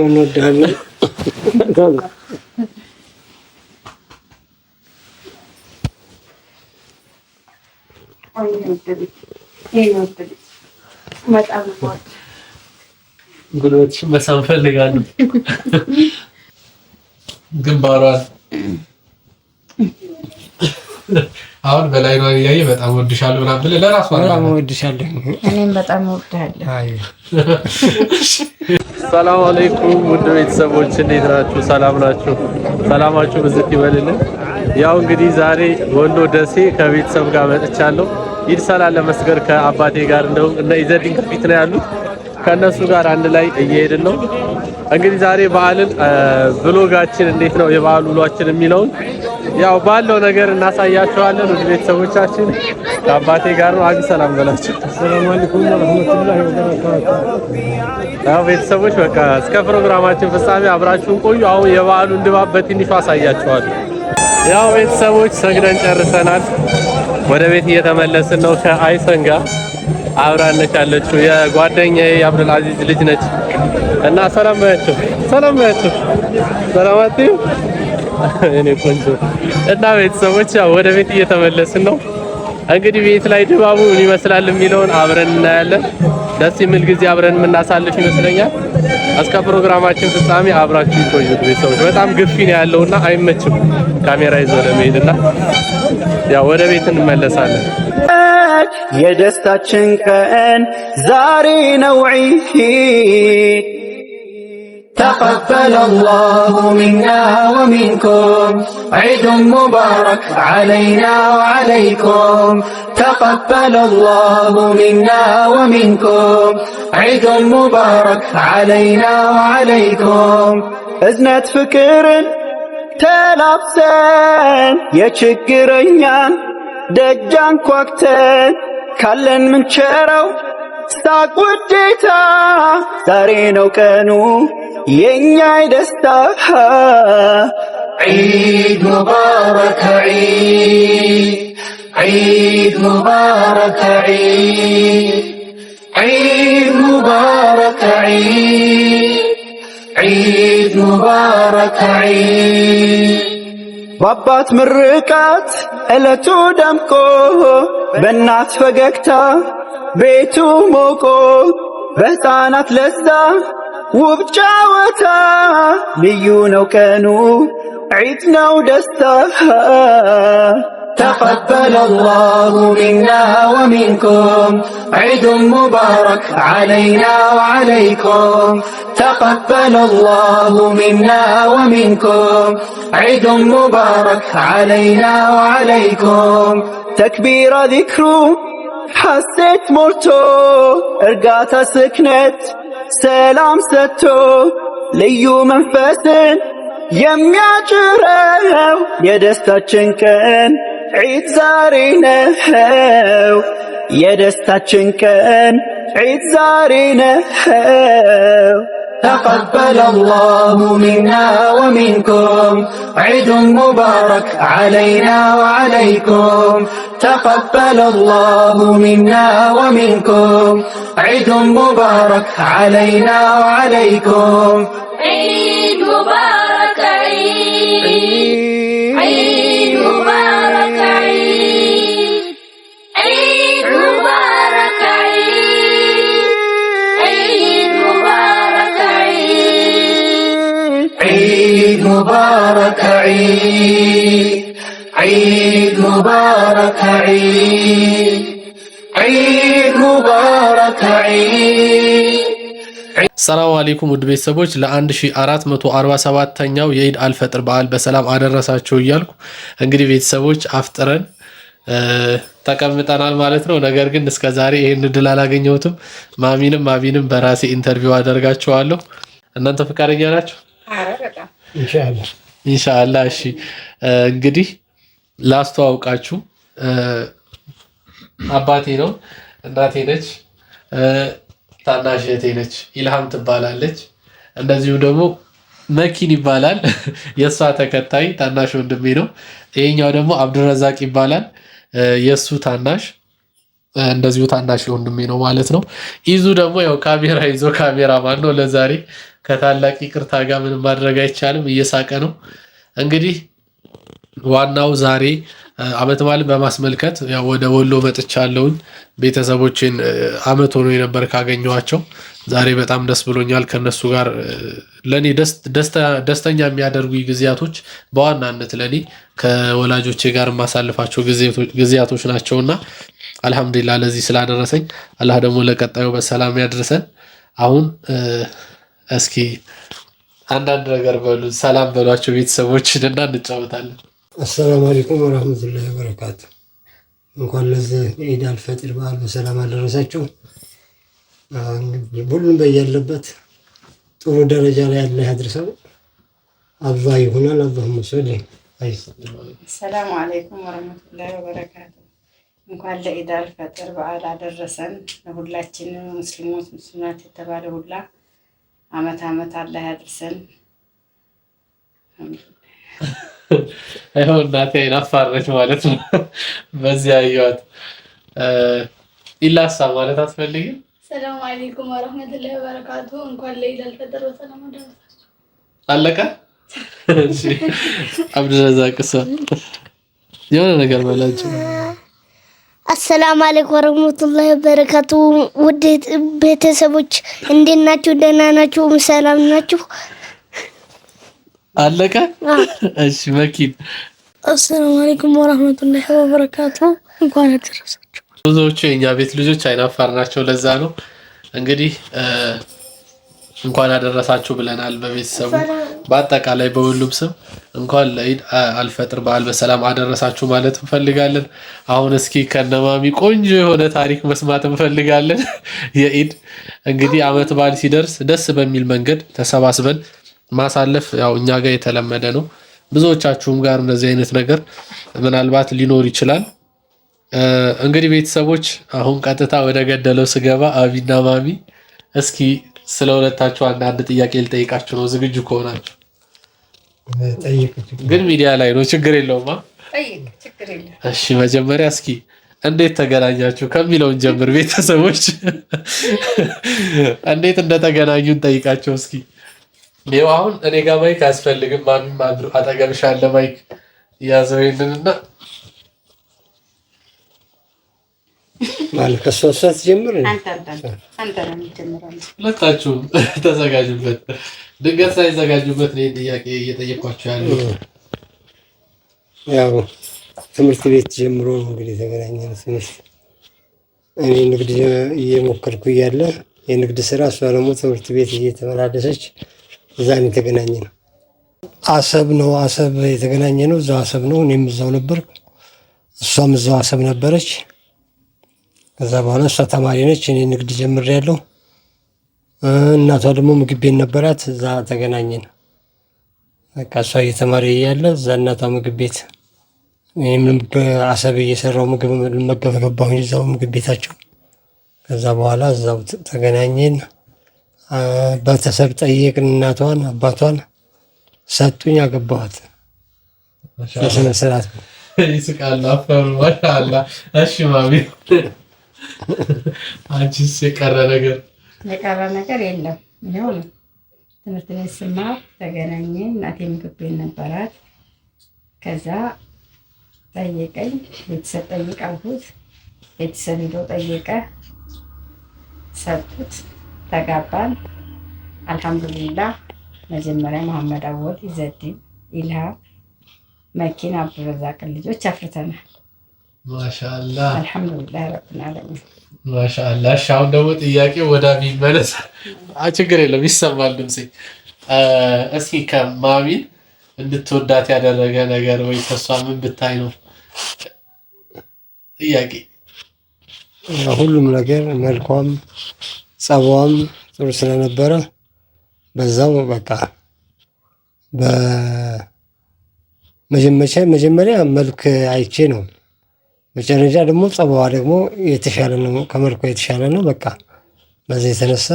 እንወዳለን። ጉልበትሽን መሳም ፈልጋለሁ። ግንባሯን አሁን በላይ ነው ያየ በጣም ወድሻለሁ ምናምን ብለህ ለራሷ በጣም ወድሻለሁ። እኔም በጣም ወድሃለሁ። ሰላም አለይኩም ውድ ቤተሰቦች እንዴት ናችሁ? ሰላም ናችሁ? ሰላማችሁ ብዝት ይበልልን። ያው እንግዲህ ዛሬ ወሎ ደሴ ከቤተሰብ ጋር መጥቻለሁ። ኢድ ሰላም ለመስገድ ከአባቴ ጋር እንደው እና ኢዘዲን ከፊት ነው ያሉት ከነሱ ጋር አንድ ላይ እየሄድን ነው። እንግዲህ ዛሬ በዓልን ብሎጋችን እንዴት ነው የበዓል ውሏችን የሚለውን ያው ባለው ነገር እናሳያቸዋለን። ውድ ቤተሰቦቻችን ከአባቴ ጋር ነው። አቢ ሰላም በላችሁ። ሰላም አለይኩም ወራህመቱላሂ ወበረካቱ። ያው ቤተሰቦች በቃ እስከ ፕሮግራማችን ፍጻሜ አብራችሁን ቆዩ። አሁን የበዓሉን ድባብ በትንሹ አሳያቸዋለሁ። ያው ቤተሰቦች ሰግደን ጨርሰናል። ወደ ቤት እየተመለስን ነው። ከአይሰን ጋር አብራነች ያለችው የጓደኛዬ የአብዱል አዚዝ ልጅ ነች እና ሰላም ባያችሁ፣ ሰላም ባያችሁ፣ ሰላማችሁ እኔ ቆንጆ እና ቤተሰቦች ያው ወደ ቤት እየተመለስን ነው። እንግዲህ ቤት ላይ ድባቡ ምን ይመስላል የሚለውን አብረን እናያለን። ደስ የሚል ጊዜ አብረን የምናሳልፍ ይመስለኛል። እስከ ፕሮግራማችን ፍጻሜ አብራችሁ ይቆዩ ቤተሰቦች። በጣም ግፊ ነው ያለውና አይመችም ካሜራ ይዞ ለመሄድና ያው ወደ ቤት እንመለሳለን። የደስታችን ቀን ዛሬ ነው ዒድ تقبل الله منا ومنكم عيد مبارك علينا وعليكم تقبل الله منا ومنكم عيد مبارك علينا وعليكم أزنة فكر تلابسن يشكرنيان دجان كوكتن كلن من شرو ሳቅ ውዴታ ዛሬ ነው ቀኑ የኛ ደስታ ዒድ ሙባረክ ዒድ ሙባረክ ዒድ ሙባረክ ዒድ ሙባረክ በአባት ምርቃት ዕለቱ ደምቆ በእናት ፈገግታ ቤቱ ሞቆ በሕፃናት ለዛ ውብ ጨዋታ ልዩ ነው ቀኑ ዒድ ነው ደስታ تقبل الله منا ومنكم عيد مبارك علينا وعليكم تقبل الله منا ومنكم عيد مبارك علينا وعليكم تكبير ذكره حسيت مرتو ارقاتا سكنت سلام ستو ليو منفسن የሚያጭረው የደስታችን ቀን ዒድ ዛሬ ነው የደስታችን ቀን ዒድ ዛሬ ነው تقبل الله منا ومنكم عيد مبارك علينا وعليكم تقبل الله منا ومنكم عيد مبارك علينا وعليكم عيد مبارك عيد مبارك عيد مبارك عيد مبارك عيد مبارك عيد مبارك عيد مبارك ሰላም አለይኩም ውድ ቤተሰቦች ለ1447ኛው የኢድ አልፈጥር በዓል በሰላም አደረሳችሁ እያልኩ እንግዲህ ቤተሰቦች አፍጥረን ተቀምጠናል ማለት ነው። ነገር ግን እስከዛሬ ይሄን ድል አላገኘሁትም። ማሚንም አቢንም በራሴ ኢንተርቪው አደርጋቸዋለሁ። እናንተ ፈቃደኛ ናችሁ? አረ በጣም ኢንሻአላህ። እሺ እንግዲህ ላስተዋውቃችሁ። አባቴ ነው፣ እናቴ ነች፣ ታናሽ እህቴ ነች፣ ኢልሃም ትባላለች። እንደዚሁ ደግሞ መኪን ይባላል የሷ ተከታይ ታናሽ ወንድሜ ነው። ይሄኛው ደግሞ አብዱረዛቅ ይባላል የሱ ታናሽ እንደዚሁ ታናሽ ወንድሜ ነው ማለት ነው። ኢዙ ደግሞ ያው ካሜራ ይዞ ካሜራ ማን ነው ለዛሬ ከታላቅ ይቅርታ ጋር ምንም ማድረግ አይቻልም። እየሳቀ ነው እንግዲህ ዋናው ዛሬ አመት በዓልን በማስመልከት ያው ወደ ወሎ መጥቻለሁኝ። ቤተሰቦቼን አመት ሆኖ የነበር ካገኘኋቸው ዛሬ በጣም ደስ ብሎኛል። ከነሱ ጋር ለኔ ደስተኛ የሚያደርጉ ጊዜያቶች በዋናነት ለኔ ከወላጆቼ ጋር የማሳልፋቸው ጊዜያቶች ናቸውና አልሐምዱሊላህ ለዚህ ስላደረሰኝ አላህ ደግሞ ለቀጣዩ በሰላም ያድርሰን። አሁን እስኪ አንዳንድ ነገር በሉ፣ ሰላም በሏቸው ቤተሰቦችን እና እንጫወታለን። አሰላሙ አለይኩም ወራህመቱላሂ ወበረካቱ። እንኳን ለዚህ ኢድ አልፈጥር በዓል በሰላም አደረሳችሁ። ሁሉም በያለበት ጥሩ ደረጃ ላይ ያለ ያድርሰው። አላህ ይሁናል። አላሁመ ሰሊ ሰላም አለይኩም ወራህመቱላሂ ወበረካቱ። እንኳን ለኢድ አልፈጥር በዓል አደረሰን። ለሁላችንም ሙስሊማት የተባለ ሁላ አመት አላህ ያድርሰን። አይሆን እናቴ አይናፋረች ማለት ነው። በዚህ አየኋት። ኢላሳ ማለት አትፈልጊም? ሰላም አለይኩም ወራህመቱላሂ ወበረካቱ። እንኳን ለኢድ አልፈጥር በሰላም አደረሳችሁ። አለቀ። እሺ አብዱረዛቅሳ የሆነ ነገር በላችሁ። አሰላሙ አለይኩም ወራህመቱላሂ ወበረካቱ። ውድ ቤተሰቦች እንዴት ናችሁ? ደህና ናችሁ? ሰላም ናችሁ? አለቀ። እሺ መኪን አሰላሙ አለይኩም ወራህመቱላሂ ወበረካቱ። እንኳን አደረሳችሁ። ብዙዎቹ የኛ ቤት ልጆች አይናፋር ናቸው። ለዛ ነው እንግዲህ እንኳን አደረሳችሁ ብለናል። በቤተሰቡ በአጠቃላይ በሁሉም ስም እንኳን ለኢድ አልፈጥር በዓል በሰላም አደረሳችሁ ማለት እንፈልጋለን። አሁን እስኪ ከነማሚ ቆንጆ የሆነ ታሪክ መስማት እንፈልጋለን። የኢድ እንግዲህ አመት በዓል ሲደርስ ደስ በሚል መንገድ ተሰባስበን ማሳለፍ ያው እኛ ጋር የተለመደ ነው። ብዙዎቻችሁም ጋር እንደዚህ አይነት ነገር ምናልባት ሊኖር ይችላል። እንግዲህ ቤተሰቦች አሁን ቀጥታ ወደ ገደለው ስገባ አቢና ማሚ እስኪ ስለ ሁለታችሁ አንዳንድ ጥያቄ ልጠይቃችሁ ነው። ዝግጁ ከሆናችሁ ግን ሚዲያ ላይ ነው፣ ችግር የለውም። እሺ መጀመሪያ እስኪ እንዴት ተገናኛችሁ ከሚለውን ጀምር። ቤተሰቦች እንዴት እንደተገናኙ እንጠይቃቸው እስኪ። ይኸው አሁን እኔ ጋር ማይክ አያስፈልግም። ማሚም አጠገብሽ አለ ማይክ ያዘው ይሄንንና ማለት ከሷ ጀምር። አንተ ነው የምትጀምረው። ሁለታችሁም ተዘጋጁበት። ድንገት ሳይዘጋጁበት ነው ጥያቄ እየጠየኳቸው ያለው። ያው ትምህርት ቤት ጀምሮ ነው እንግዲህ ተገናኘን። ትምህርት እኔ ንግድ እየሞከርኩ እያለ የንግድ ስራ፣ እሷ ደግሞ ትምህርት ቤት እየተመላለሰች እዛ ነው የተገናኘን። አሰብ ነው የተገናኘ ነው። እዛው አሰብ ነው። እኔም እዛው ነበር፣ እሷም እዛው አሰብ ነበረች። ከዛ በኋላ እሷ ተማሪ ነች፣ እኔ ንግድ ጀምሬያለሁ። እናቷ ደግሞ ምግብ ቤት ነበራት፣ እዛ ተገናኘን። በቃ እሷ እየተማሪ እያለ እዛ እናቷ ምግብ ቤት፣ እኔም አሰብ እየሰራው ምግብ ልመገብ ገባሁኝ እዛው ምግብ ቤታቸው። ከዛ በኋላ እዛው ተገናኘን። ቤተሰብ ጠየቅን፣ እናቷን አባቷን ሰጡኝ፣ አገባኋት በስነ ስርዓት። ይስቃል አፈሩ ማሻአላ። እሺ ማሚ አንቺስ የቀረ ነገር የለም። ይኸው ነው ትምህርት ቤት ስማር ተገናኘን። እናቴ ምግብ ቤት ነበራት። ከዛ ጠየቀኝ፣ ቤተሰብ ጠይቅ አልኩት። ቤተሰብ ሄዶ ጠየቀ፣ ሰጡት፣ ተጋባን። አልሐምዱሊላህ። መጀመሪያ መሐመድ አወል፣ ኢዘዲን፣ ኢልሃም፣ መኪና፣ አብዱረዛቅን ልጆች አፍርተናል። ማሻአላ አልሐምዱሊላህ ረብል ዓለሚን። ማሻአላ። እሺ አሁን ደግሞ ጥያቄ ወደ ሚመለስ። ችግር የለም ይሰማል ድምጼ። እስኪ ከማሚን እንድትወዳት ያደረገ ነገር ወይ ከሷ ምን ብታይ ነው? ጥያቄ ሁሉም ነገር መልኳም ጸባዋም ጥሩ ስለነበረ በዛው በቃ መጀመሪያ መልክ አይቼ ነው። መጨረሻ ደግሞ ጸባዋ ደግሞ የተሻለ ነው፣ ከመልኳ የተሻለ ነው። በቃ በዚህ የተነሳ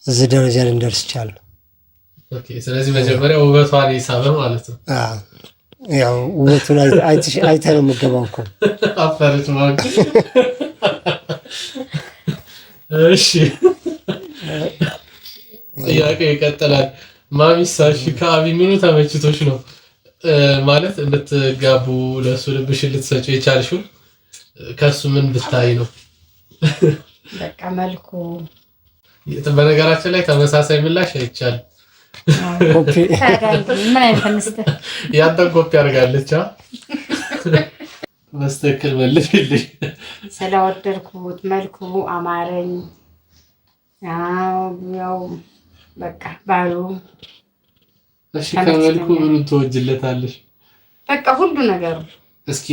እዚህ ደረጃ ልንደርስ ይቻላል። ኦኬ። ስለዚህ መጀመሪያ ውበቷን ይሳበ ማለት ነው። ያው ውበቱን አይተህ ነው የምገባው እኮ። አፈርት ማለት እሺ። ጥያቄ ይቀጥላል። ማሚሳሽ ከአቢ ምኑ ተመችቶሽ ነው ማለት እንድትጋቡ ለሱ ልብሽን ልትሰጪው የቻልሽው? ከሱ ምን ብታይ ነው? በቃ መልኩ። በነገራችን ላይ ተመሳሳይ ምላሽ አይቻልም። ኮፒ ምን አይፈንስተ ያንተን ኮፒ አድርጋለች። መስተክል መልሽልኝ። ስለወደድኩት መልኩ አማረኝ። ያው በቃ ባሉ እሺ፣ ከመልኩ ምኑን ትወጅለታለሽ? በቃ ሁሉ ነገሩ። እስኪ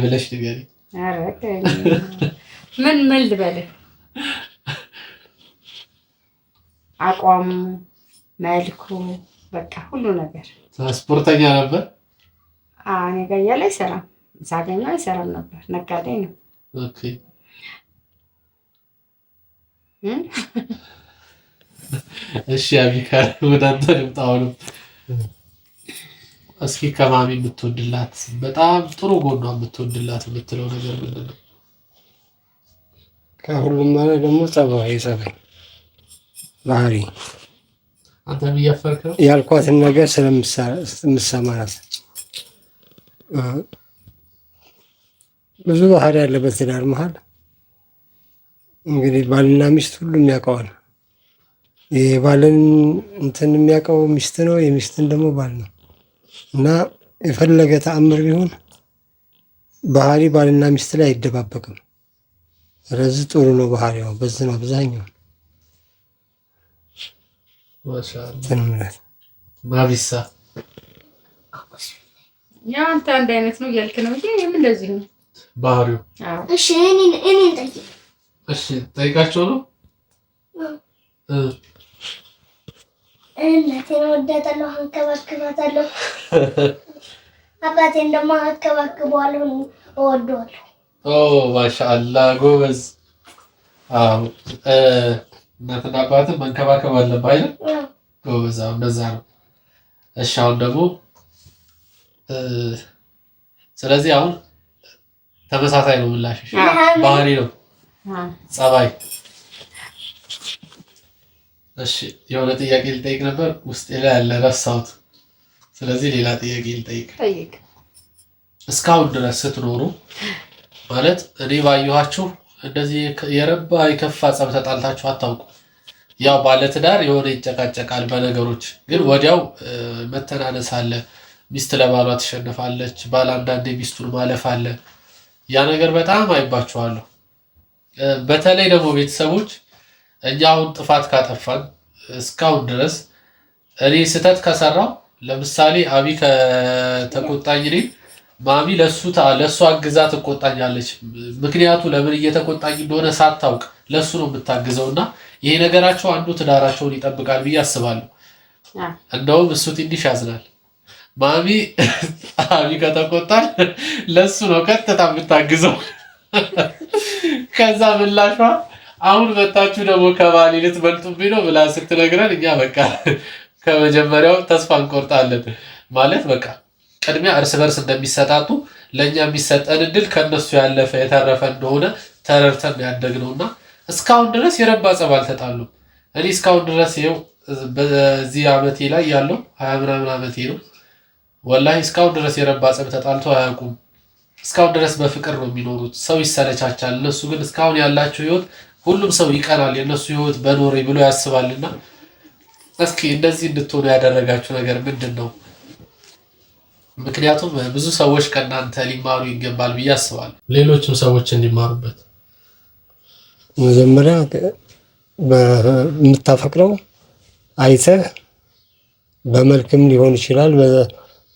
ብለሽ ንገሪኝ። ኧረ ምን ልበልህ? አቋሙ፣ መልኩ፣ በቃ ሁሉ ነገር። ስፖርተኛ ነበር? እኔ ጋር እያለ አይሰራም፣ ሳገኘው አይሰራም ነበር። ነጋዴ ነው። ኦኬ። እሺ አቢካ ወደ አንተ ልምጣ። አሁንም እስኪ ከማሚ የምትወድላት በጣም ጥሩ ጎኗ የምትወድላት የምትለው ነገር ምንድን ነው? ከሁሉም ማለት ደግሞ ጸባይ ባህሪ አንተ እያፈርክ ነው ያልኳትን ነገር ስለምሰማራት ብዙ ባህሪ ያለበት ትዳር መሀል እንግዲህ ባልና ሚስት ሁሉም ያውቀዋል። የባልን እንትን የሚያውቀው ሚስት ነው፣ የሚስትን ደግሞ ባል ነው። እና የፈለገ ተአምር ቢሆን ባህሪ ባልና ሚስት ላይ አይደባበቅም። ስለዚህ ጥሩ ነው ባህሪው። በዚህ ነው አብዛኛው ትንምረት ማቢሳ ያው አንተ አንድ አይነት ነው እያልክ ነው እንጂ እኔም እንደዚህ ነው ባህሪው። እሺ እኔ ጠይቅ። እሺ ጠይቃቸው ነው። እናቴን ወዳታለሁ፣ አንከባክባታለሁ። አባቴን ደግሞ አንከባክበዋለሁ፣ እወደዋለሁ። ማሻአላህ ጎበዝ። እናትና አባትን መንከባከብ አለብህ አይደል? ጎበዝ። እንደዛ ነው። እሺ አሁን ደግሞ ስለዚህ አሁን ተመሳሳይ ነው ምላሽሽ። ባህሪ ነው ጸባይ። እሺ የሆነ ጥያቄ ልጠይቅ ነበር ውስጤ ላይ ያለ ረሳሁት። ስለዚህ ሌላ ጥያቄ ልጠይቅ። እስካሁን ድረስ ስትኖሩ ማለት እኔ ባየኋችሁ እንደዚህ የረባ የከፋ ጸብ ተጣልታችሁ አታውቁ። ያው ባለትዳር የሆነ ይጨቃጨቃል በነገሮች፣ ግን ወዲያው መተናነስ አለ። ሚስት ለባሏ ትሸነፋለች፣ ባል አንዳንዴ ሚስቱን ማለፍ አለ። ያ ነገር በጣም አይባችኋለሁ። በተለይ ደግሞ ቤተሰቦች እኛ አሁን ጥፋት ካጠፋን እስካሁን ድረስ እኔ ስህተት ከሰራው ለምሳሌ አቢ ከተቆጣኝ እኔ ማሚ ለሱ አግዛ ትቆጣኛለች። ምክንያቱ ለምን እየተቆጣኝ እንደሆነ ሳታውቅ ለሱ ነው የምታግዘውና ይሄ ነገራቸው አንዱ ትዳራቸውን ይጠብቃል ብዬ አስባለሁ። እንደውም እሱ ትንሽ ያዝናል። ማሚ አቢ ከተቆጣኝ ለሱ ነው ቀጥታ የምታግዘው። ከዛ ምላሿ አሁን መጣችሁ ደግሞ ከባሌ ልትበልጡብኝ ነው ብላ ስትነግረን እኛ በቃ ከመጀመሪያው ተስፋ እንቆርጣለን። ማለት በቃ ቅድሚያ እርስ በርስ እንደሚሰጣጡ ለእኛ የሚሰጠን እድል ከነሱ ያለፈ የተረፈ እንደሆነ ተረድተን ያደግነውና እስካሁን ድረስ የረባ ጸብ አልተጣሉም። እኔ እስካሁን ድረስ ይኸው በዚህ ዓመቴ ላይ ያለው 20 ምናምን ዓመቴ ነው። ወላሂ እስካሁን ድረስ የረባ ጸብ ተጣልተው አያውቁም። እስካሁን ድረስ በፍቅር ነው የሚኖሩት። ሰው ይሰለቻቻል፣ እነሱ ግን እስካሁን ያላቸው ህይወት ሁሉም ሰው ይቀናል የነሱ ህይወት በኖሬ ብሎ ያስባልና እስኪ እንደዚህ እንድትሆኑ ያደረጋችሁ ነገር ምንድን ነው? ምክንያቱም ብዙ ሰዎች ከእናንተ ሊማሩ ይገባል ብዬ አስባለሁ። ሌሎችም ሰዎች እንዲማሩበት። መጀመሪያ የምታፈቅረው አይተህ በመልክም ሊሆን ይችላል፣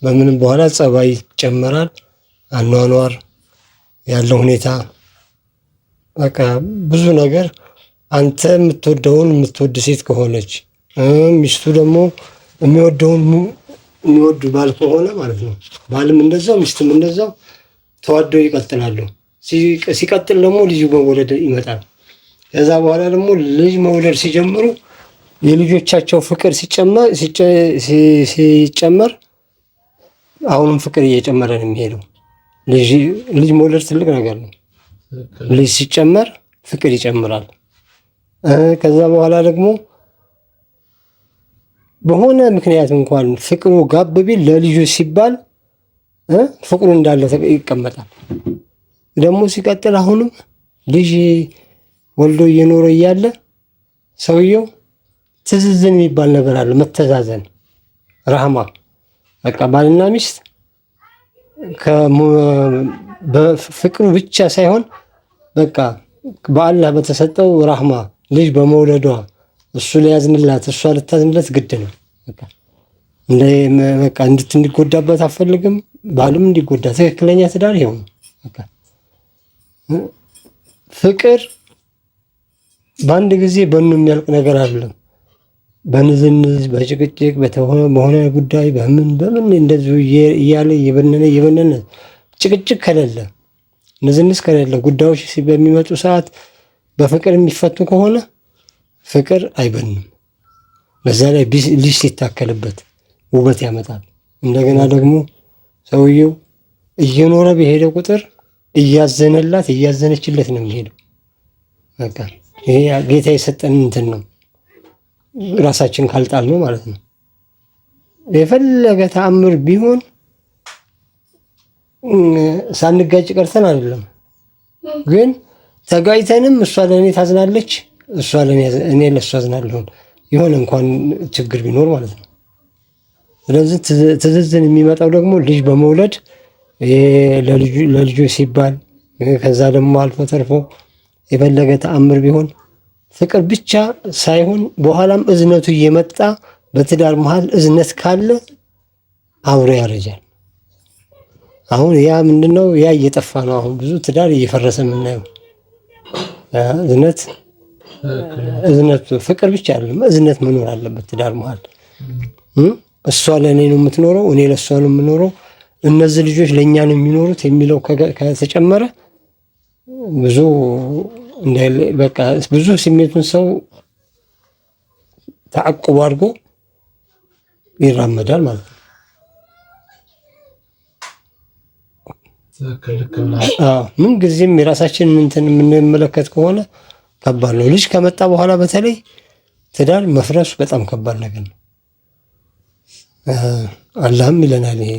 በምንም በኋላ ጸባይ ይጨመራል። አኗኗር ያለው ሁኔታ በቃ ብዙ ነገር አንተ የምትወደውን የምትወድ ሴት ከሆነች ሚስቱ ደግሞ የሚወድ ባል ከሆነ ማለት ነው። ባልም እንደዛው ሚስትም እንደዛው ተዋደው ይቀጥላሉ። ሲቀጥል ደግሞ ልጅ መውለድ ይመጣል። ከዛ በኋላ ደግሞ ልጅ መውለድ ሲጀምሩ የልጆቻቸው ፍቅር ሲጨመር አሁንም ፍቅር እየጨመረ ነው የሚሄደው። ልጅ መውለድ ትልቅ ነገር ነው። ልጅ ሲጨመር ፍቅር ይጨምራል። ከዛ በኋላ ደግሞ በሆነ ምክንያት እንኳን ፍቅሩ ጋብ ቢል ለልጁ ሲባል ፍቅሩ እንዳለ ይቀመጣል። ደግሞ ሲቀጥል አሁንም ልጅ ወልዶ እየኖረ እያለ ሰውየው ትዝዝን የሚባል ነገር አለ። መተዛዘን፣ ረህማ በቃ ባልና ሚስት በፍቅሩ ብቻ ሳይሆን በቃ በአላህ በተሰጠው ረህማ ልጅ በመውለዷ እሱ ሊያዝንላት እሷ ልታዝንለት ግድ ነው። በቃ እንድትጎዳበት አፈልግም፣ ባልም እንዲጎዳ። ትክክለኛ ትዳር ይኸው ነው። በቃ ፍቅር በአንድ ጊዜ በኑ የሚያልቅ ነገር አይደለም። በንዝንዝ በጭቅጭቅ በሆነ ጉዳይ በምን እንደዚሁ እያለ እየበነነ ጭቅጭቅ ከሌለ ንዝንዝ ከሌለ ጉዳዮች በሚመጡ ሰዓት በፍቅር የሚፈቱ ከሆነ ፍቅር አይበንም። በዛ ላይ ልጅ ሲታከልበት ውበት ያመጣል። እንደገና ደግሞ ሰውየው እየኖረ በሄደ ቁጥር እያዘነላት እያዘነችለት ነው የሚሄደው። በቃ ይሄ ጌታ የሰጠን እንትን ነው፣ ራሳችን ካልጣል ነው ማለት ነው። የፈለገ ተአምር ቢሆን ሳንጋጭ ቀርተን አይደለም፣ ግን ተጋጭተንም እሷ ለእኔ ታዝናለች፣ እኔ ለእሷ አዝናለሁ፣ የሆነ እንኳን ችግር ቢኖር ማለት ነው። ስለዚህ ትዝዝን የሚመጣው ደግሞ ልጅ በመውለድ ለልጁ ሲባል ከዛ ደግሞ አልፎ ተርፎ የፈለገ ተአምር ቢሆን ፍቅር ብቻ ሳይሆን በኋላም እዝነቱ እየመጣ በትዳር መሃል እዝነት ካለ አብሮ ያረጃል። አሁን ያ ምንድነው? ያ እየጠፋ ነው። አሁን ብዙ ትዳር እየፈረሰ የምናየው እዝነት ፍቅር ብቻ አይደለም፣ እዝነት መኖር አለበት ትዳር መሃል። እሷ ለእኔ ነው የምትኖረው፣ እኔ ለእሷ ነው የምኖረው፣ እነዚህ ልጆች ለእኛ ነው የሚኖሩት የሚለው ከተጨመረ ብዙ ስሜቱን ሰው ተዓቅቦ አድርጎ ይራመዳል ማለት ነው። ምን ጊዜም የራሳችንን እንትን የምንመለከት ከሆነ ከባድ ነው። ልጅ ከመጣ በኋላ በተለይ ትዳር መፍረሱ በጣም ከባድ ነገር ነው። አላህም ይለናል፣ ይሄ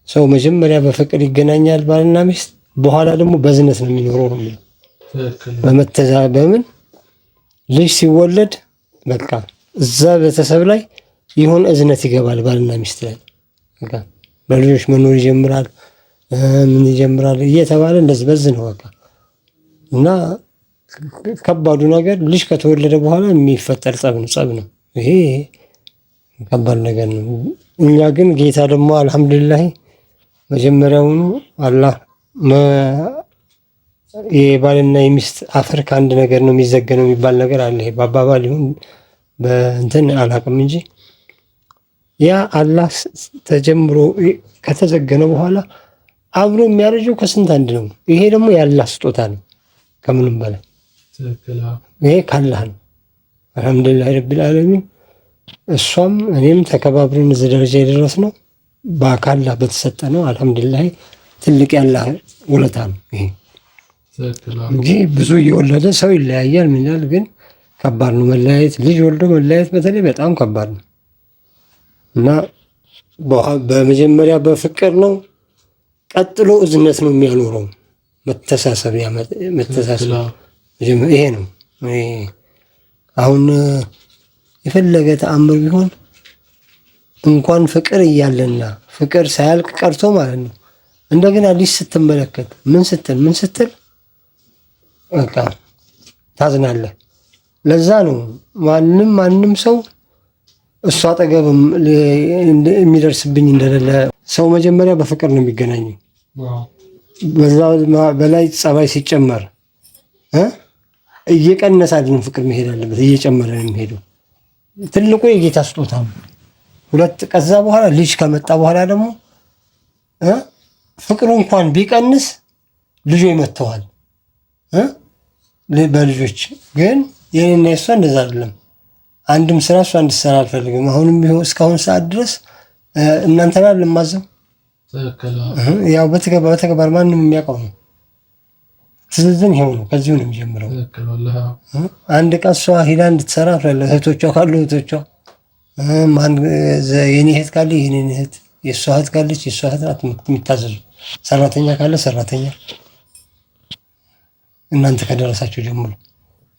ሰው መጀመሪያ በፍቅር ይገናኛል ባልና ሚስት፣ በኋላ ደግሞ በዝነት ነው የሚኖረው ነው የሚለው። በምን ልጅ ሲወለድ በቃ እዛ ቤተሰብ ላይ ይሁን እዝነት ይገባል ባልና ሚስት ላይ በቃ በልጆች መኖር ይጀምራል። ምን ይጀምራል እየተባለ እንደዚህ በዚህ ነው በቃ። እና ከባዱ ነገር ልጅ ከተወለደ በኋላ የሚፈጠር ጸብ ነው። ይሄ ከባድ ነገር ነው። እኛ ግን ጌታ ደግሞ አልሐምዱሊላህ መጀመሪያውኑ አላህ የባልና የሚስት አፈር ከአንድ ነገር ነው የሚዘገነው የሚባል ነገር አለ። ይሄ በአባባል ይሁን በእንትን አላውቅም እንጂ ያ አላህ ተጀምሮ ከተዘገነ በኋላ አብሮ የሚያረጀው ከስንት አንድ ነው። ይሄ ደግሞ የአላህ ስጦታ ነው ከምንም በላይ ይሄ ካላህ ነው። አልሐምዱሊላህ ረቢል ዓለሚን። እሷም እኔም ተከባብረን እዚህ ደረጃ የደረስነው በአካላህ በተሰጠ ነው። አልሐምዱሊላህ ትልቅ ያላህ ውለታ ነው ይሄ እንጂ ብዙ እየወለደ ሰው ይለያያል ምን ይላል፣ ግን ከባድ ነው መለያየት። ልጅ ወልዶ መለያየት በተለይ በጣም ከባድ ነው እና በመጀመሪያ በፍቅር ነው፣ ቀጥሎ እዝነት ነው የሚያኖረው። መተሳሰብ ይሄ ነው። አሁን የፈለገ ተአምር ቢሆን እንኳን ፍቅር እያለና ፍቅር ሳያልቅ ቀርቶ ማለት ነው እንደገና ልጅ ስትመለከት ምን ስትል በቃ ታዝናለህ። ለዛ ነው ማንም ሰው እሷ አጠገብ የሚደርስብኝ እንደሌለ። ሰው መጀመሪያ በፍቅር ነው የሚገናኘው። በዛ በላይ ጸባይ ሲጨመር እየቀነሰ አይደለም ፍቅር መሄድ አለበት፣ እየጨመረ ነው የሚሄደው። ትልቁ የጌታ ስጦታ ነው። ከዛ በኋላ ልጅ ከመጣ በኋላ ደግሞ ፍቅሩ እንኳን ቢቀንስ ልጆ ይመተዋል። በልጆች ግን የኔና የሷ እንደዛ አይደለም። አንድም ስራ እሷ እንድትሰራ አልፈልግም። አሁንም ቢሆን እስካሁን ሰዓት ድረስ እናንተና ለማዘው ያው በተግባር ማንም የሚያውቀው ነው። ትዝዝን ይሄው ነው። ከዚሁ ነው የሚጀምረው። አንድ ቀን እሷ ሂዳ እንድትሰራ አልፈልግም። እህቶቿ ካሉ እህቶቿ ማን የኔ እህት ካለ የኔ እህት፣ የሷ እህት ካለች የሷ እህት ናት የሚታዘዙ። ሰራተኛ ካለ ሰራተኛ እናንተ ከደረሳችሁ ጀምሮ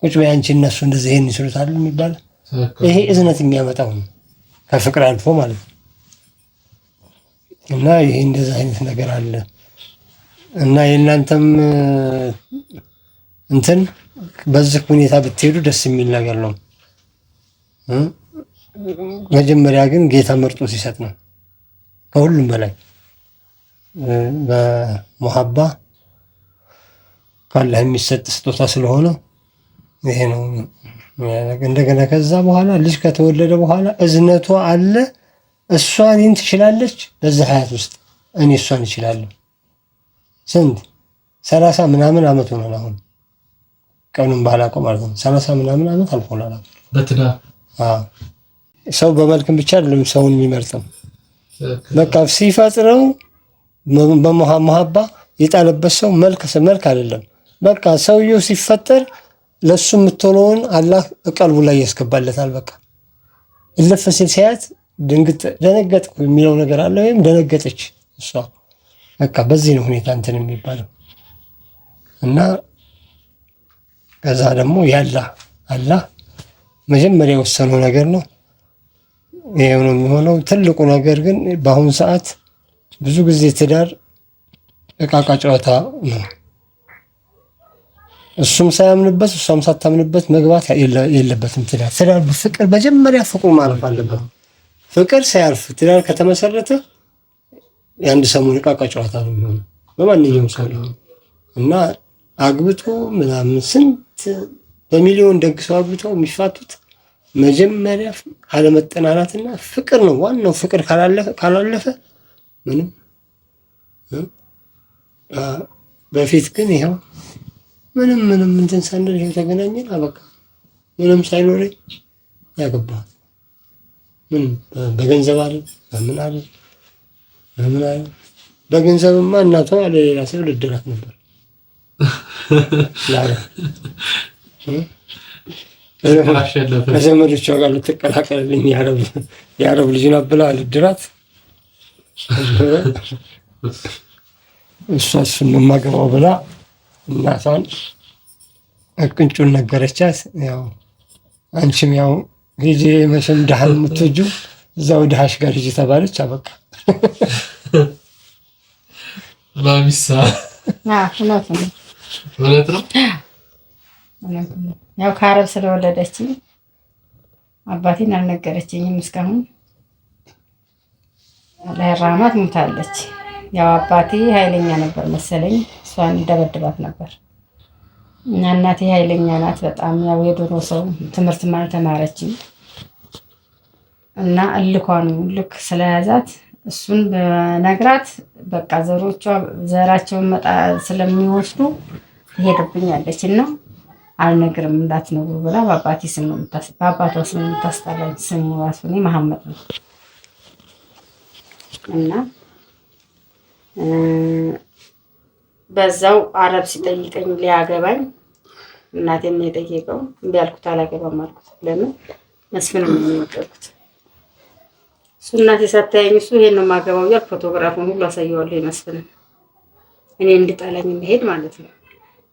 ቁጭ በይ አንቺ እነሱ እንደዚህ ይሄን ይስሩታል የሚባል ይሄ እዝነት የሚያመጣው ነው ከፍቅር አልፎ ማለት ነው። እና ይሄ እንደዚህ አይነት ነገር አለ እና የእናንተም እንትን በዚህ ሁኔታ ብትሄዱ ደስ የሚል ነገር ነው። መጀመሪያ ግን ጌታ መርጦ ሲሰጥ ነው ከሁሉም በላይ በሙሐባ ካላህ የሚሰጥ ስጦታ ስለሆነ ይሄ ነው። እንደገና ከዛ በኋላ ልጅ ከተወለደ በኋላ እዝነቷ አለ። እሷ እኔን ትችላለች በዚህ ሀያት ውስጥ እኔ እሷን እችላለሁ። ስንት 30 ምናምን አመት ሆኗል። አሁን ቀኑን ባላውቀው ማለት ነው 30 ምናምን አመት አልፎናል በትዳር። ሰው በመልክም ብቻ አይደለም ሰውን የሚመርጠው በቃ ሲፈጥረው በመሐባ የጣለበት ሰው መልክ አይደለም። በቃ ሰውየው ሲፈጠር ለሱ የምትሆነውን አላህ ቀልቡ ላይ ያስገባለታል። በቃ እልፍ ሲል ሲያት ደነገጥኩ የሚለው ነገር አለ ወይም ደነገጠች እሷ። በቃ በዚህ ነው ሁኔታ እንትን የሚባለው እና ከዛ ደግሞ አላህ መጀመሪያ የወሰነው ነገር ነው። ይሄው ነው የሚሆነው። ትልቁ ነገር ግን በአሁኑ ሰዓት ብዙ ጊዜ ትዳር እቃቃ ጨዋታ ነው። እሱም ሳያምንበት እሷም ሳታምንበት መግባት የለበትም። ትዳር በፍቅር መጀመሪያ ፍቅሩ ማለፍ አለበት። ፍቅር ሳያልፍ ትዳር ከተመሰረተ የአንድ ሰሞን እቃቃ ጨዋታ ነው የሚሆነው በማንኛውም ሰው እና አግብቶ ምናምን ስንት በሚሊዮን ደግሰው አግብተው የሚፋቱት መጀመሪያ አለመጠናናትና ፍቅር ነው ዋናው። ፍቅር ካላለፈ ምንም በፊት ግን ይሄው ምንም እንትን ሳንል ተገናኘን አበቃ። ምንም ሳይኖረኝ ያገባሁት ምን በገንዘብ አለ ምን አለ በገንዘብማ እናቷ ለሌላ ሰው ልድራት ነበር ከዘመዶቿ ጋር ልትቀላቀልልኝ የአረብ ልጅ ናት ብላ ልድራት እሱን ነው የማገባው ብላ እናቷን እቅንጩን ነገረቻት። ያው አንቺም ያው ሂጂ መቼም ድሃ የምትወጂው እዛው ድሃሽ ጋር ሂጂ ተባለች። አበቃ ባቢሳ እውነት ነው። ያው ከአረብ ስለወለደችኝ አባቴን አልነገረችኝም እስካሁን። ለራማት ሞታለች። ያው አባቴ ኃይለኛ ነበር መሰለኝ እሷን ደበድባት ነበር እና እናቴ ኃይለኛ ናት በጣም ያው የድሮ ሰው ትምህርት አልተማረችም እና እልኳን ልክ ስለያዛት እሱን በነግራት በቃ ዘራቸውን መጣ ስለሚወስዱ ትሄድብኛለች እና አልነግርም እንዳትነግሩ ብላ በአባቷ ስም የምታስጠራኝ ስሙ ራሱ እኔ መሐመድ ነው እና በዛው አረብ ሲጠይቀኝ ሊያገባኝ እናቴን ነው የጠየቀው። እምቢ አልኩት፣ አላገባም አልኩት። ለምን መስፍን ነው የሚወደድኩት እሱ እናቴ ሳታየኝ እሱ ይሄን ነው የማገባው እያልኩ ፎቶግራፉን ሁሉ አሳየዋለሁ የመስፍንን እኔ እንድጠላኝ መሄድ ማለት ነው።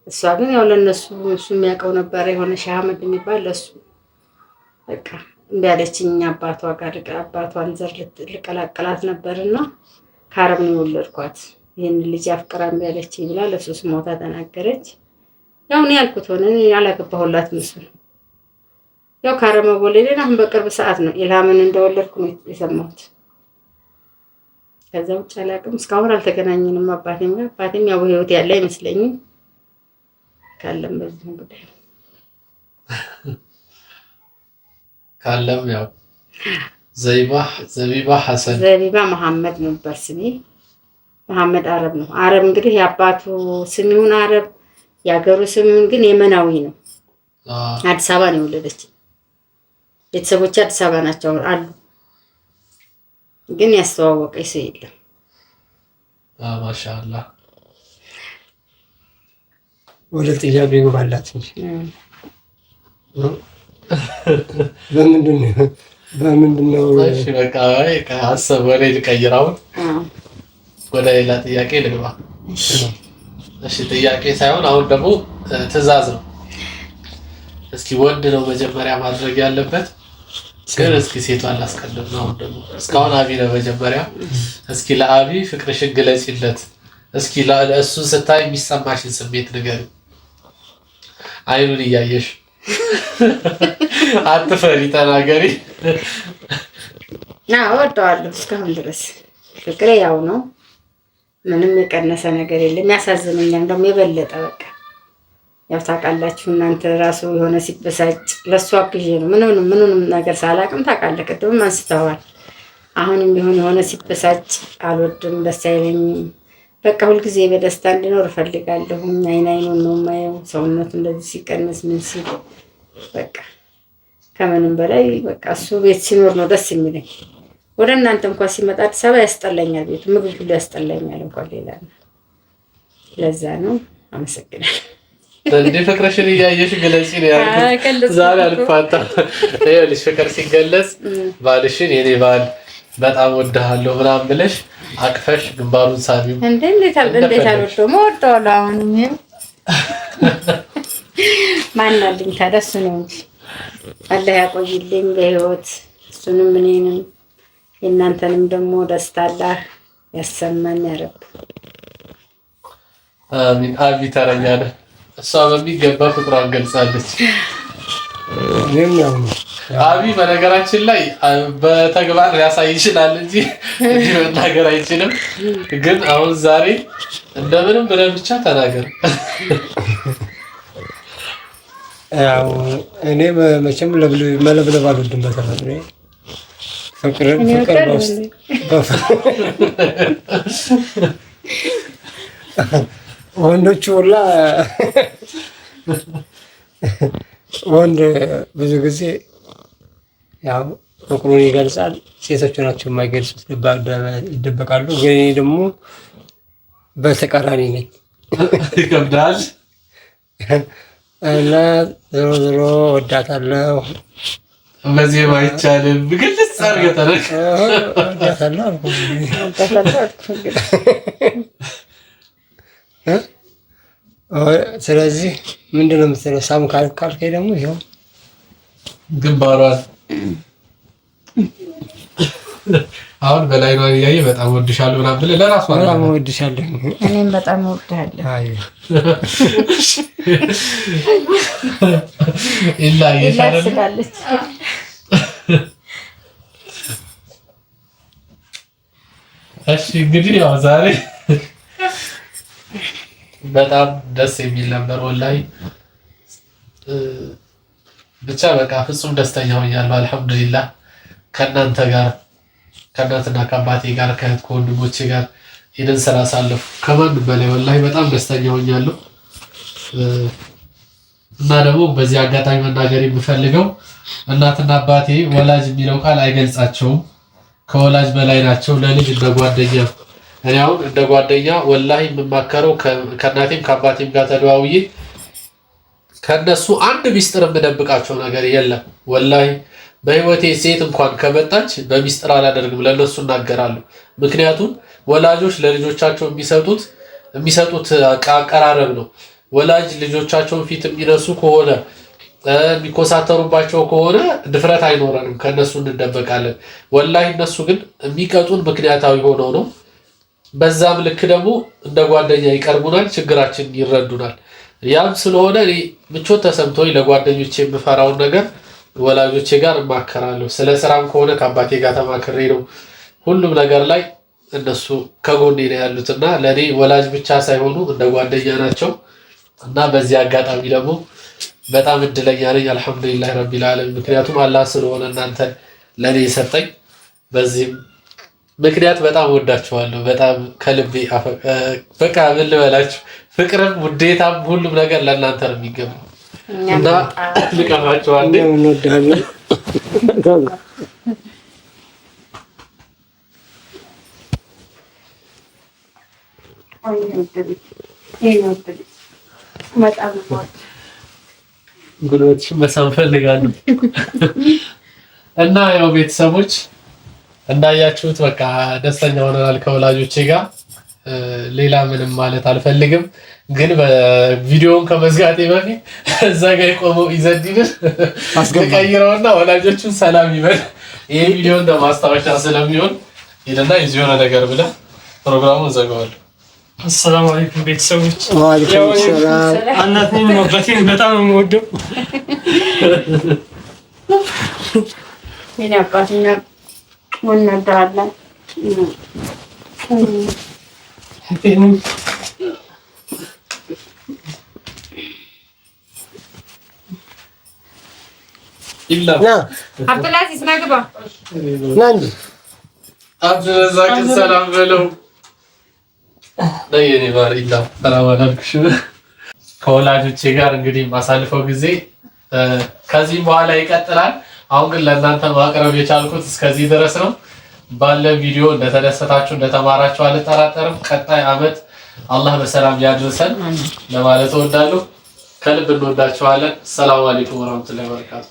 እሷ ግን ያው ለነሱ እሱ የሚያውቀው ነበር የሆነ ሻህ አህመድ የሚባል ለሱ በቃ እምቢ አለችኝ። አባቷ ጋር አባቷን ዘር ልቀላቀላት ነበርና ከአረብ ነው የወለድኳት ይሄን ልጅ አፍቅራ እምቢ አለችኝ ብላ ለሱ ስሞታ ተናገረች። ያው እኔ ያልኩት ሆነ ያላገባሁላት ምስል ያው ከአረብ መወለዴን አሁን በቅርብ ሰዓት ነው ኢልሃምን እንደወለድኩ ነው የሰማሁት። ከዛ ውጭ አላውቅም። እስካሁን አልተገናኘንም። አባቴም ያው በህይወት ያለ አይመስለኝም። ካለም በዚህ ጉዳይ ካለም ያው ዘቢባ ሐሰን ዘቢባ መሐመድ ነበር ስሜ። መሐመድ አረብ ነው። አረብ እንግዲህ የአባቱ ስም ይሁን አረብ ያገሩ ስም ይሁን ግን የመናዊ ነው። አዲስ አበባ ነው የወለደች። ቤተሰቦቿ አዲስ አበባ ናቸው አሉ። ግን ያስተዋወቀኝ ሰው የለም። ማሻአላህ ወደ ጥያቄ ይገባላት እንጂ በምንድን ነው በምንድነው? እሺ በቃ አሰብ ወሬ ልቀይራው ወደ ሌላ ጥያቄ ልግባ። እሺ ጥያቄ ሳይሆን አሁን ደግሞ ትዕዛዝ ነው። እስኪ ወንድ ነው መጀመሪያ ማድረግ ያለበት ግን እስኪ ሴቷን ላስቀድም ነው። አሁን ደግሞ እስካሁን አቢ ነው መጀመሪያ። እስኪ ለአቢ ፍቅርሽን ግለጪለት። እስኪ ለእሱ ስታይ የሚሰማሽን ስሜት ንገሪ። አይኑን እያየሽ አትፈሪ፣ ተናገሪ። እወደዋለሁ እስካሁን ድረስ ፍቅሬ ያው ነው። ምንም የቀነሰ ነገር የለም። ያሳዝነኛል ደግሞ የበለጠ በቃ ያው ታውቃላችሁ እናንተ ራሱ የሆነ ሲበሳጭ ለእሱ አግዤ ነው ምንም ነገር ሳላቅም ታውቃለህ። ቅድምም አንስተዋል። አሁንም ቢሆን የሆነ ሲበሳጭ አልወድም፣ ደስ አይለኝም። በቃ ሁልጊዜ በደስታ እንዲኖር እፈልጋለሁ። አይኑን ነው የማየው፣ ሰውነቱ እንደዚህ ሲቀንስ ምን ሲል በቃ ከምንም በላይ በቃ እሱ ቤት ሲኖር ነው ደስ የሚለኝ። ወደ እናንተ እንኳን ሲመጣ አዲስ አበባ ያስጠላኛል፣ ቤቱ ምግብ ሁሉ ያስጠላኛል እንኳን ሌላ ነው። ለዛ ነው። አመሰግናለሁ። እንዴ ፍቅርሽን እያየሽ ግለጪ ነው ያልኩት። ዛሬ አልፋታም። ይኸውልሽ ፍቅር ሲገለጽ ባልሽን የኔ ባል በጣም ወድሃለሁ ምናምን ብለሽ አቅፈሽ ግንባሩን ሳቢው። እንዴት አልወደውም፣ እወደዋለሁ። አሁንም ይሄ ማን አለኝ ታዲያ እሱ ነው እንጂ አላህ ያቆይልኝ በህይወት እሱንም እኔንም የእናንተንም ደግሞ ደስታ አላህ ያሰማን ያረብ። አሚን። አቢ ተረኛ ነህ። እሷ በሚገባ ፍቅሯን ገልጻለች። አቢ በነገራችን ላይ በተግባር ሊያሳይ ይችላል እንጂ መናገር አይችልም። ግን አሁን ዛሬ እንደምንም ብለህ ብቻ ተናገር። ያው እኔ መቼም መለብለብ አልወድም በተፈጥሮ ፍቅር በውስጥ ወንዶቹ ሁላ ወንድ ብዙ ጊዜ ያው ፍቅሩን ይገልጻል፣ ሴቶቹ ናቸው የማይገልጹት፣ ይደበቃሉ። ግን እኔ ደግሞ በተቃራኒ ነኝ። ይከብዳል እና ዞሮ ወዳታለሁ። በዚህ አይቻልም። ግልጽ አድርገህ ተነክ ወዳታለሁ አልኩ። ስለዚህ ምንድነው የምትለው? ሳም ካልከኝ ደግሞ ይኸው ግንባሯን አሁን በላይ ነው ያየ በጣም ወድሻለሁ ምናምን ብለህ ለራሷ በጣም ወድሻለሁ፣ እኔም በጣም ወድሃለሁ። አይ ኢላ ይሻላልች። እሺ እንግዲህ ያው ዛሬ በጣም ደስ የሚል ነበር ወላሂ። ብቻ በቃ ፍጹም ደስተኛ ሆኛለሁ። አልሐምዱሊላህ ከእናንተ ጋር ከእናትና ከአባቴ ጋር ከእህት ከወንድሞቼ ጋር ይህንን ስላሳለፉ ከማንም በላይ ወላሂ በጣም ደስተኛ ሆኛለሁ። እና ደግሞ በዚህ አጋጣሚ መናገር የምፈልገው እናትና አባቴ ወላጅ የሚለው ቃል አይገልጻቸውም። ከወላጅ በላይ ናቸው። ለልጅ እንደ ጓደኛ እኔ አሁን እንደ ጓደኛ ወላሂ የምማከረው ከእናቴም ከአባቴም ጋር ተደዋውዬ ከነሱ አንድ ሚስጥር የምደብቃቸው ነገር የለም። ወላሂ በህይወቴ ሴት እንኳን ከመጣች በሚስጥር አላደርግም፣ ለነሱ እናገራለሁ። ምክንያቱም ወላጆች ለልጆቻቸው የሚሰጡት አቀራረብ ነው። ወላጅ ልጆቻቸውን ፊት የሚነሱ ከሆነ የሚኮሳተሩባቸው ከሆነ ድፍረት አይኖረንም፣ ከነሱ እንደበቃለን። ወላሂ እነሱ ግን የሚቀጡን ምክንያታዊ ሆነው ነው። በዛም ልክ ደግሞ እንደ ጓደኛ ይቀርቡናል፣ ችግራችን ይረዱናል። ያም ስለሆነ እኔ ምቾት ተሰምቶኝ ለጓደኞቼ የምፈራውን ነገር ወላጆቼ ጋር እማከራለሁ። ስለ ስራም ከሆነ ከአባቴ ጋር ተማክሬ ነው። ሁሉም ነገር ላይ እነሱ ከጎኔ ነው ያሉትና ለእኔ ወላጅ ብቻ ሳይሆኑ እንደ ጓደኛ ናቸው። እና በዚህ አጋጣሚ ደግሞ በጣም እድለኛ ነኝ። አልሐምዱሊላህ ረቢል ዓለሚን። ምክንያቱም አላህ ስለሆነ እናንተ ለእኔ የሰጠኝ። በዚህም ምክንያት በጣም ወዳችኋለሁ። በጣም ከልቤ በቃ ምን ልበላችሁ፣ ፍቅርም ውዴታም ሁሉም ነገር ለእናንተ ነው የሚገባው እና ልቀፋችኋለሁ። እንወድሃለን። ጉልበትሽን መሳም ፈልጋለሁ እና ያው ቤተሰቦች እንዳያችሁት በቃ ደስተኛ ሆነናል ከወላጆቼ ጋር። ሌላ ምንም ማለት አልፈልግም። ግን በቪዲዮውን ከመዝጋቴ በፊት እዛ ጋር የቆመው ኢዘዲንን ተቀይረውና ወላጆቹን ሰላም ይበል። ይሄ ቪዲዮ እንደ ማስታወሻ ስለሚሆን ሄደና የዚህ የሆነ ነገር ብለህ ፕሮግራሙን ዘጋዋለሁ። አሰላሙ አለይኩም ቤተሰቦች። ወአለይኩም ሰላም። እናቴን አባቴን በጣም ነው የምወደው። የኔ አባትና ወንናዳለን አብዱልአዚዝ ናግባ ናንዲ አብዱልረዛቅን ሰላም በለው። ለየኔ ባር ኢላ ሰላም አላልኩሽም። ከወላጆቼ ጋር እንግዲህ ማሳልፈው ጊዜ ከዚህ በኋላ ይቀጥላል። አሁን ግን ለእናንተ ማቅረብ የቻልኩት እስከዚህ ድረስ ነው። ባለ ቪዲዮ እንደተደሰታችሁ እንደተማራችሁ አልጠራጠርም። ቀጣይ አመት አላህ በሰላም ያድርሰን ለማለት እወዳለሁ። ከልብ እንወዳችኋለን። ሰላም አለይኩም ወራህመቱላሂ ወበረካቱ።